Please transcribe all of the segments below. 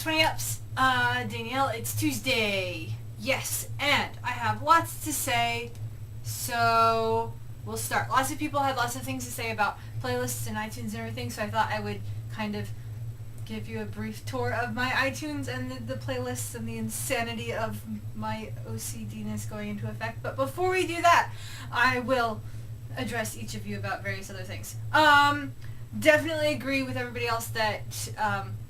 20 ups. Danielle, it's Tuesday. Yes, and I have lots to say, so we'll start. Lots of people had lots of things to say about playlists and iTunes and everything, so I thought I would kind of give you a brief tour of my iTunes and the playlists and the insanity of my OCDness going into effect. But before we do that, I will address each of you about various other things. Definitely agree with everybody else that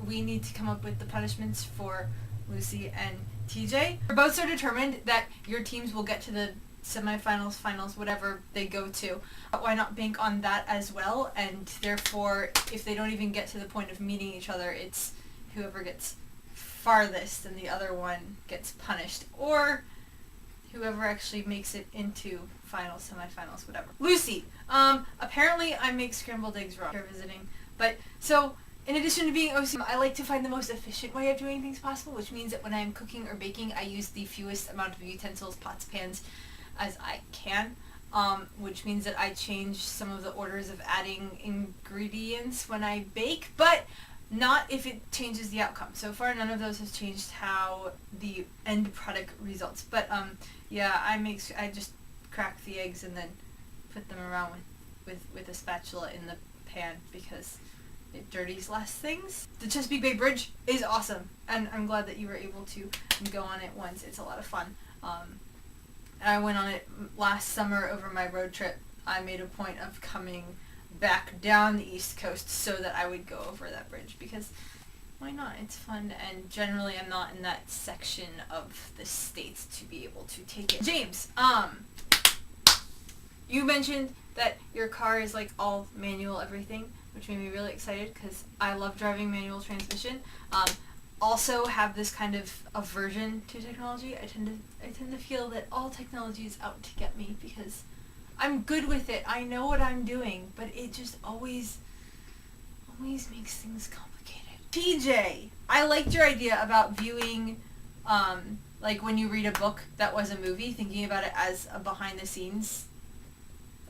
we need to come up with the punishments for Lucy and TJ. We're both so determined that your teams will get to the semifinals, finals, whatever they go to. Why not bank on that as well? And therefore, if they don't even get to the point of meeting each other, it's whoever gets farthest and the other one gets punished. Or whoever actually makes it into finals, semifinals, whatever. Lucy, apparently I make scrambled eggs raw here visiting. But, so, in addition to being OCD, I like to find the most efficient way of doing things possible, which means that when I'm cooking or baking, I use the fewest amount of utensils, pots, pans as I can, which means that I change some of the orders of adding ingredients when I bake, but not if it changes the outcome. So far, none of those has changed how the end product results. But yeah, I just crack the eggs and then put them around with a spatula in the pan because it dirties less things. The Chesapeake Bay Bridge is awesome, and I'm glad that you were able to go on it once. It's a lot of fun. I went on it last summer over my road trip. I made a point of coming back down the East Coast so that I would go over that bridge because why not? It's fun, and generally I'm not in that section of the States to be able to take it. James, you mentioned that your car is like all manual everything, which made me really excited because I love driving manual transmission. Also have this kind of aversion to technology. I tend to feel that all technology is out to get me because I'm good with it. I know what I'm doing, but it just always makes things complicated. TJ, I liked your idea about viewing, like when you read a book that was a movie, thinking about it as a behind the scenes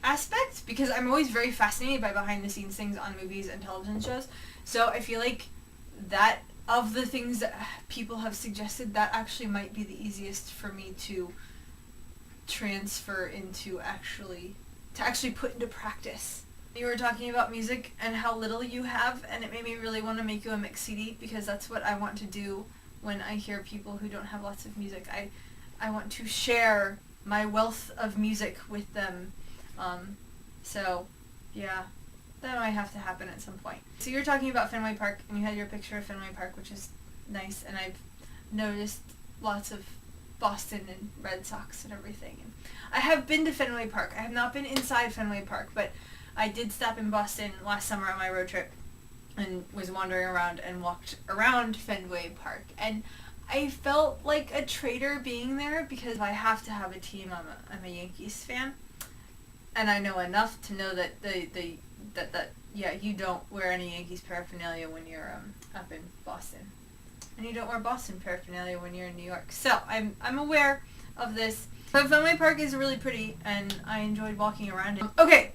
aspect, because I'm always very fascinated by behind the scenes things on movies and television shows. So I feel like that, of the things that people have suggested, that actually might be the easiest for me to transfer into actually put into practice. You were talking about music and how little you have, and it made me really want to make you a mix CD because that's what I want to do when I hear people who don't have lots of music. I want to share my wealth of music with them. So yeah, that might have to happen at some point. So you're talking about Fenway Park, and you had your picture of Fenway Park, which is nice, and I've noticed lots of Boston and Red Sox and everything. And I have been to Fenway Park. I have not been inside Fenway Park, but I did stop in Boston last summer on my road trip and was wandering around and walked around Fenway Park. And I felt like a traitor being there because I have to have a team. I'm a Yankees fan. And I know enough to know that yeah, you don't wear any Yankees paraphernalia when you're up in Boston, and you don't wear Boston paraphernalia when you're in New York. So I'm aware of this. But Fenway Park is really pretty, and I enjoyed walking around it. Okay,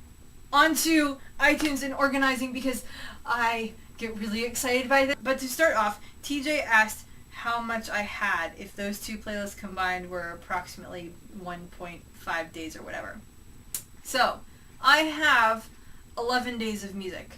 on to iTunes and organizing because I get really excited by this. But to start off, TJ asked how much I had if those two playlists combined were approximately 1.5 days or whatever. So, I have 11 days of music,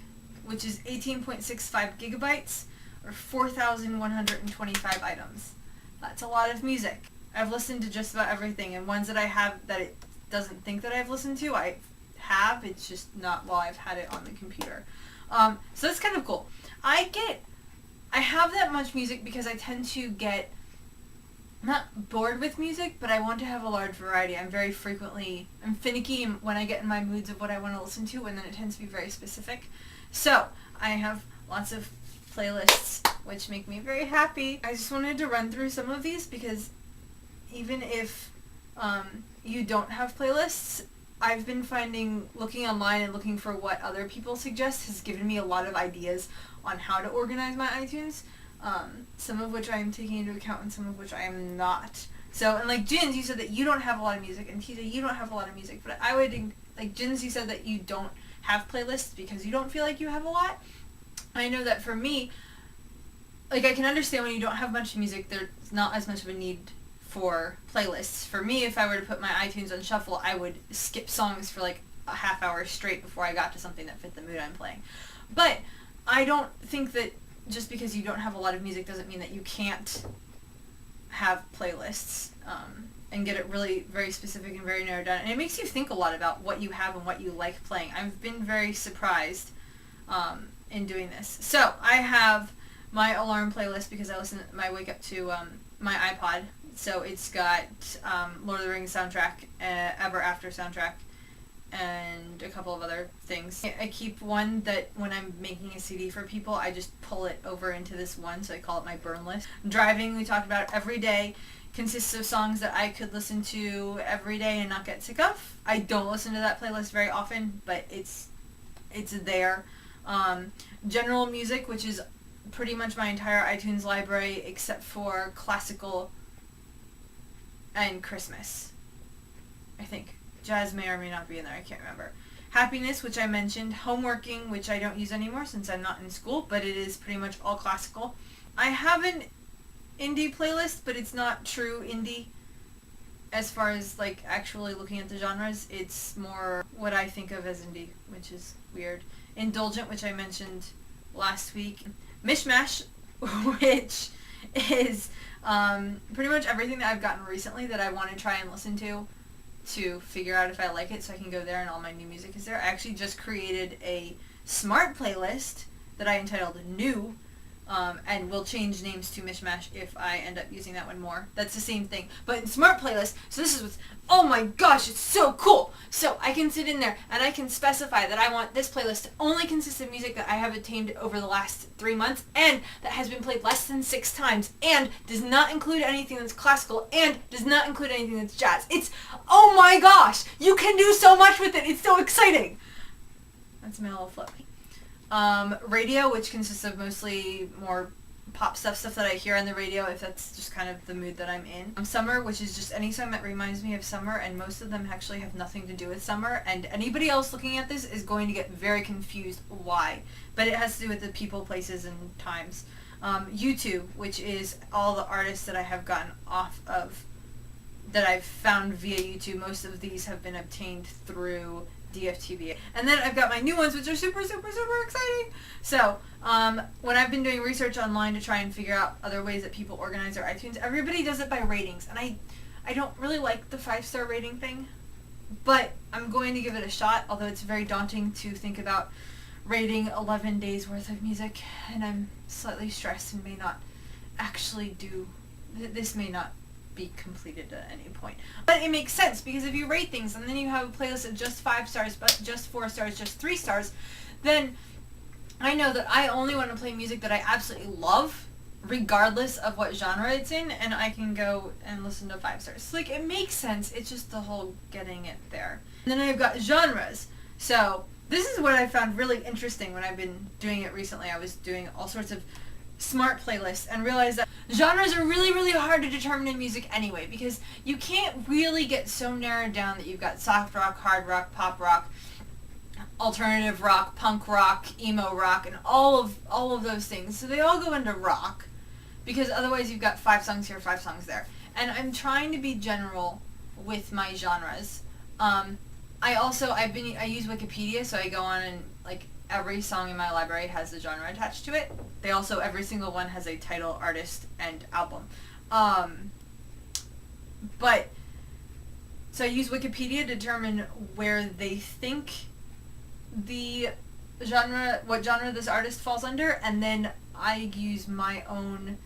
which is 18.65 gigabytes, or 4,125 items. That's a lot of music. I've listened to just about everything, and ones that I have that it doesn't think that I've listened to, I have, it's just not while I've had it on the computer. So that's kind of cool. I have that much music because I tend to get not bored with music, but I want to have a large variety. I'm finicky when I get in my moods of what I want to listen to, and then it tends to be very specific. So, I have lots of playlists, which make me very happy. I just wanted to run through some of these because even if you don't have playlists, I've been looking online and looking for what other people suggest has given me a lot of ideas on how to organize my iTunes. Some of which I am taking into account and some of which I am not. So, and like Jins, you said that you don't have a lot of music, and TJ, you don't have a lot of music, but I would, like Jins, you said that you don't have playlists because you don't feel like you have a lot. I know that for me, like, I can understand when you don't have much music, there's not as much of a need for playlists. For me, if I were to put my iTunes on shuffle, I would skip songs for like a half hour straight before I got to something that fit the mood I'm playing. But I don't think that just because you don't have a lot of music doesn't mean that you can't have playlists, and get it really very specific and very narrowed down. And it makes you think a lot about what you have and what you like playing. I've been very surprised in doing this. So I have my alarm playlist because I wake up to my iPod. So it's got Lord of the Rings soundtrack, Ever After soundtrack, and a couple of other things. I keep one that when I'm making a CD for people, I just pull it over into this one, so I call it my burn list. Driving, we talked about every day, consists of songs that I could listen to every day and not get sick of. I don't listen to that playlist very often, but it's there. General music, which is pretty much my entire iTunes library except for classical and Christmas, I think. Jazz may or may not be in there, I can't remember. Happiness, which I mentioned. Homeworking, which I don't use anymore since I'm not in school, but it is pretty much all classical. I have an indie playlist, but it's not true indie as far as like actually looking at the genres. It's more what I think of as indie, which is weird. Indulgent, which I mentioned last week. Mishmash, which is pretty much everything that I've gotten recently that I want to try and listen to figure out if I like it, so I can go there and all my new music is there. I actually just created a smart playlist that I entitled New, and will change names to Mishmash if I end up using that one more. That's the same thing, but in smart playlist. So this is what's, oh my gosh, it's so cool. So I can sit in there and I can specify that I want this playlist to only consist of music that I have attained over the last 3 months and that has been played less than 6 times and does not include anything that's classical and does not include anything that's jazz. It's, oh my gosh, you can do so much with it. It's so exciting. That's my little flip. Radio, which consists of mostly more pop stuff that I hear on the radio if that's just kind of the mood that I'm in. Summer, which is just any song that reminds me of summer, and most of them actually have nothing to do with summer, and anybody else looking at this is going to get very confused why, but it has to do with the people, places, and times. YouTube, which is all the artists that I have gotten off of, that I've found via YouTube. Most of these have been obtained through DFTV. And then I've got my new ones, which are super, super, super exciting. So, when I've been doing research online to try and figure out other ways that people organize their iTunes, everybody does it by ratings. And I don't really like the 5-star rating thing, but I'm going to give it a shot, although it's very daunting to think about rating 11 days worth of music, and I'm slightly stressed and may not actually do, this may not be completed at any point. But it makes sense, because if you rate things and then you have a playlist of just 5 stars, but just 4 stars, just 3 stars, then I know that I only want to play music that I absolutely love, regardless of what genre it's in, and I can go and listen to 5 stars. So, like, it makes sense, it's just the whole getting it there. And then I've got genres. So, this is what I found really interesting when I've been doing it recently. I was doing all sorts of smart playlists and realized that genres are really, really hard to determine in music anyway, because you can't really get so narrowed down that you've got soft rock, hard rock, pop rock, alternative rock, punk rock, emo rock, and all of those things. So they all go into rock, because otherwise you've got 5 songs here, 5 songs there. And I'm trying to be general with my genres. I use Wikipedia, so I go on and, like, every song in my library has a genre attached to it. They also, every single one has a title, artist, and album. So I use Wikipedia to determine where they think what genre this artist falls under, and then I use my own,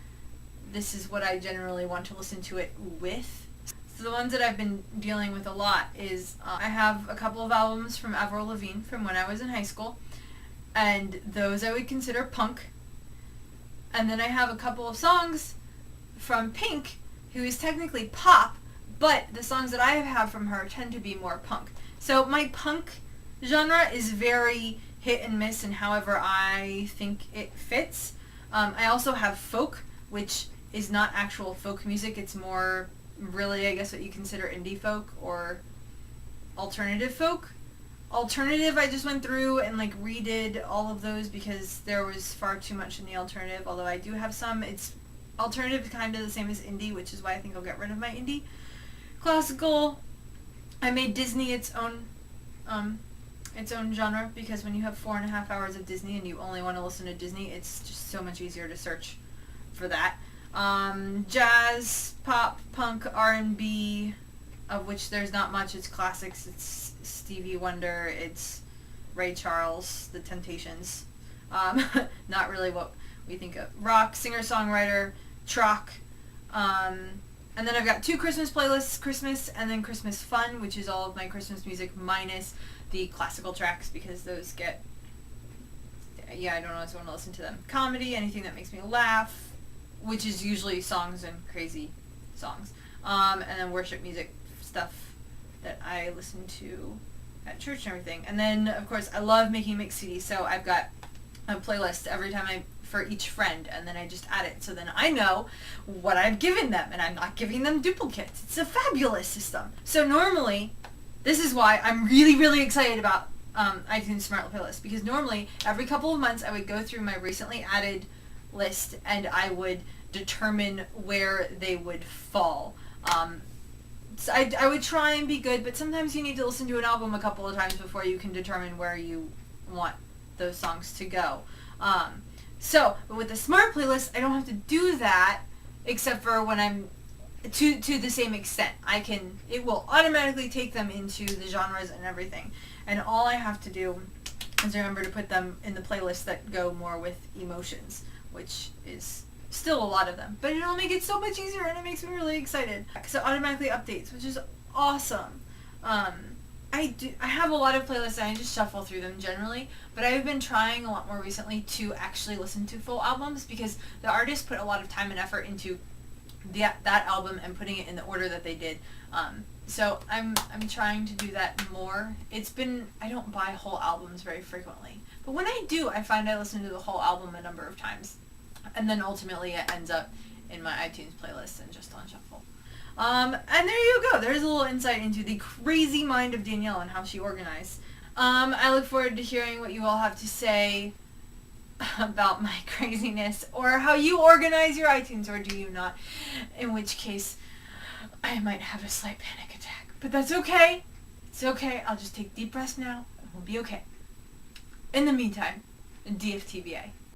this is what I generally want to listen to it with. So the ones that I've been dealing with a lot is, I have a couple of albums from Avril Lavigne from when I was in high school, and those I would consider punk. And then I have a couple of songs from Pink, who is technically pop, but the songs that I have from her tend to be more punk. So my punk genre is very hit and miss in however I think it fits. I also have folk, which is not actual folk music. It's more really, I guess, what you consider indie folk or alternative folk. Alternative, I just went through and like redid all of those because there was far too much in the alternative, although I do have some. It's alternative kind of the same as indie, which is why I think I'll get rid of my indie. Classical, I made Disney its own genre, because when you have 4.5 hours of Disney and you only want to listen to Disney, it's just so much easier to search for that. Jazz, pop, punk, R&B, of which there's not much. It's classics. It's Stevie Wonder. It's Ray Charles, The Temptations. Not really what we think of. Rock, singer-songwriter, Trock. And then I've got 2 Christmas playlists, Christmas and then Christmas Fun, which is all of my Christmas music minus the classical tracks, because those get, I don't always want to listen to them. Comedy, anything that makes me laugh, which is usually songs and crazy songs. And then worship music stuff that I listen to at church and everything. And then, of course, I love making mix CDs, so I've got a playlist every time for each friend, and then I just add it, so then I know what I've given them, and I'm not giving them duplicates. It's a fabulous system. So normally, this is why I'm really, really excited about iTunes Smart Playlist, because normally, every couple of months, I would go through my recently added list, and I would determine where they would fall. So I would try and be good, but sometimes you need to listen to an album a couple of times before you can determine where you want those songs to go. But with the Smart Playlist, I don't have to do that, except for when I'm to the same extent. It will automatically take them into the genres and everything, and all I have to do is remember to put them in the playlists that go more with emotions, which is still a lot of them, but it'll make it so much easier, and it makes me really excited. So automatically updates, which is awesome. I have a lot of playlists and I just shuffle through them generally, but I've been trying a lot more recently to actually listen to full albums, because the artist put a lot of time and effort into that album and putting it in the order that they did. So I'm trying to do that more. I don't buy whole albums very frequently, but when I do, I find I listen to the whole album a number of times, and then ultimately it ends up in my iTunes playlist and just on shuffle. And there you go. There's a little insight into the crazy mind of Danielle and how she organized. I look forward to hearing what you all have to say about my craziness, or how you organize your iTunes, or do you not? In which case, I might have a slight panic attack. But that's okay. It's okay. I'll just take deep breaths now, and we'll be okay. In the meantime, DFTBA.